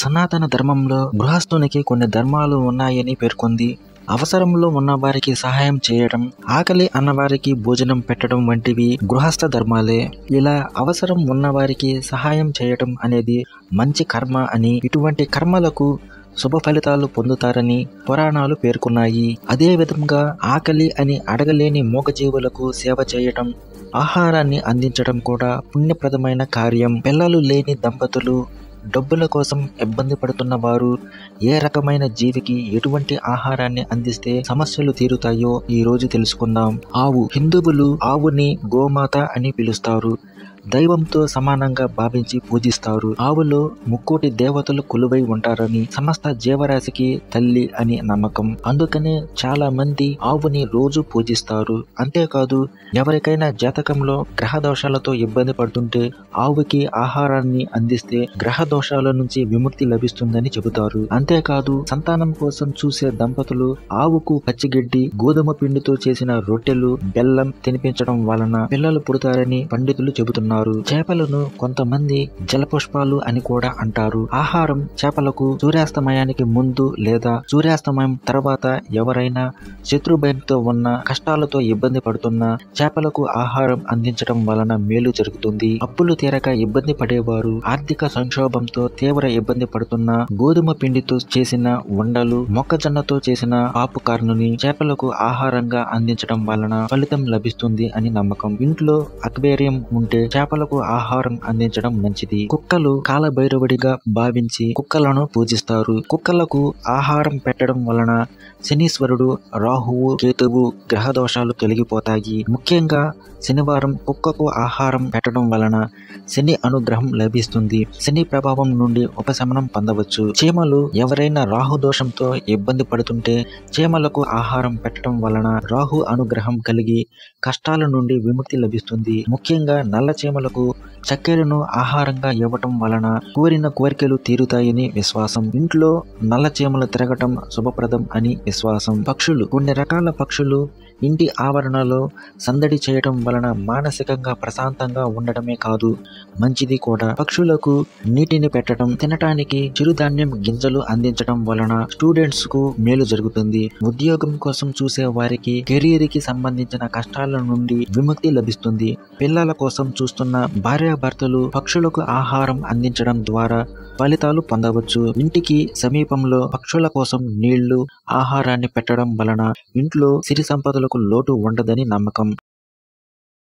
సనాతన ధర్మంలో గృహస్థునికి కొన్ని ధర్మాలు ఉన్నాయని పేర్కొంది. అవసరంలో ఉన్న వారికి సహాయం చేయడం, ఆకలి అన్నవారికి భోజనం పెట్టడం వంటివి గృహస్థ ధర్మాలే. ఇలా అవసరం ఉన్నవారికి సహాయం చేయడం అనేది మంచి కర్మ అని, ఇటువంటి కర్మలకు శుభ ఫలితాలు పొందుతారని పురాణాలు పేర్కొన్నాయి. అదే విధంగా ఆకలి అని అడగలేని మూగజీవులకు సేవ చేయటం, ఆహారాన్ని అందించడం కూడా పుణ్యప్రదమైన కార్యం. పిల్లలు లేని దంపతులు, డబ్బుల కోసం ఇబ్బంది పడుతున్న వారు, ఏ రకమైన జీవికి ఎటువంటి ఆహారాన్ని అందిస్తే సమస్యలు తీరుతాయో ఈ రోజు తెలుసుకుందాం. ఆవు. హిందువులు ఆవుని గోమాత అని పిలుస్తారు. దైవంతో సమానంగా భావించి పూజిస్తారు. ఆవులో ముక్కోటి దేవతలు కొలువై ఉంటారని, సమస్త జీవరాశికి తల్లి అని నమ్మకం. అందుకనే చాలా మంది ఆవుని రోజు పూజిస్తారు. అంతేకాదు, ఎవరికైనా జాతకంలో గ్రహ దోషాలతో ఇబ్బంది పడుతుంటే ఆవుకి ఆహారాన్ని అందిస్తే గ్రహ దోషాల నుంచి విముక్తి లభిస్తుందని చెబుతారు. అంతేకాదు, సంతానం కోసం చూసే దంపతులు ఆవుకు పచ్చిగడ్డి, గోధుమ పిండితో చేసిన రొట్టెలు, బెల్లం తినిపించడం వలన పిల్లలు పుడతారని పండితులు చెబుతున్నారు. చేపలను కొంతమంది జలపుష్పాలు అని కూడా అంటారు. ఆహారం. చేపలకు సూర్యాస్తమయానికి ముందు లేదా సూర్యాస్తమయం తర్వాత ఎవరైనా శత్రుభయంతో ఉన్న, కష్టాలతో ఇబ్బంది పడుతున్నా చేపలకు ఆహారం అందించడం వలన మేలు జరుగుతుంది. అప్పులు తీరక ఇబ్బంది పడేవారు, ఆర్థిక సంక్షోభంతో తీవ్ర ఇబ్బంది పడుతున్న గోధుమ పిండితో చేసిన వండలు, మొక్కజొన్నతో చేసిన పాపుకార్నుని చేపలకు ఆహారంగా అందించడం వలన ఫలితం లభిస్తుంది అని నమ్మకం. ఇంట్లో అక్వేరియం ఉంటే చేపలకు ఆహారం అందించడం మంచిది. కుక్కలు కాలభైరవుడిగా భావించి కుక్కలను పూజిస్తారు. కుక్కలకు ఆహారం పెట్టడం వలన శనీశ్వరుడు, రాహువు, కేతువు గ్రహ దోషాలు తొలగిపోతాయి. ముఖ్యంగా శనివారం కుక్కకు ఆహారం పెట్టడం వలన శని అనుగ్రహం లభిస్తుంది. శని ప్రభావం నుండి ఉపశమనం పొందవచ్చు. చీమలు. ఎవరైనా రాహు దోషంతో ఇబ్బంది పడుతుంటే చీమలకు ఆహారం పెట్టడం వలన రాహు అనుగ్రహం కలిగి కష్టాల నుండి విముక్తి లభిస్తుంది. ముఖ్యంగా నల్ల చీమలకు చక్కెరను ఆహారంగా ఇవ్వటం వలన కోరిన కోరికలు తీరుతాయని విశ్వాసం. ఇంట్లో నల్ల చీమలు తిరగటం శుభప్రదం అని విశ్వాసం. పక్షులు. కొన్ని రకాల పక్షులు ఇంటి ఆవరణలో సందడి చేయటం వలన మానసికంగా ప్రశాంతంగా ఉండటమే కాదు, మంచిది కూడా. పక్షులకు నీటిని పెట్టడం, తినటానికి చిరుధాన్యం గింజలు అందించడం వలన స్టూడెంట్స్ కు మేలు జరుగుతుంది. ఉద్యోగం కోసం చూసే వారికి కెరీర్ కి సంబంధించిన కష్టాల నుండి విముక్తి లభిస్తుంది. పిల్లల కోసం చూస్తున్న భార్యాభర్తలు పక్షులకు ఆహారం అందించడం ద్వారా ఫలితాలు పొందవచ్చు. ఇంటికి సమీపంలో పక్షుల కోసం నీళ్లు, ఆహారాన్ని పెట్టడం వలన ఇంట్లో సిరి సంపదలకు లోటు ఉండదని నమ్మకం.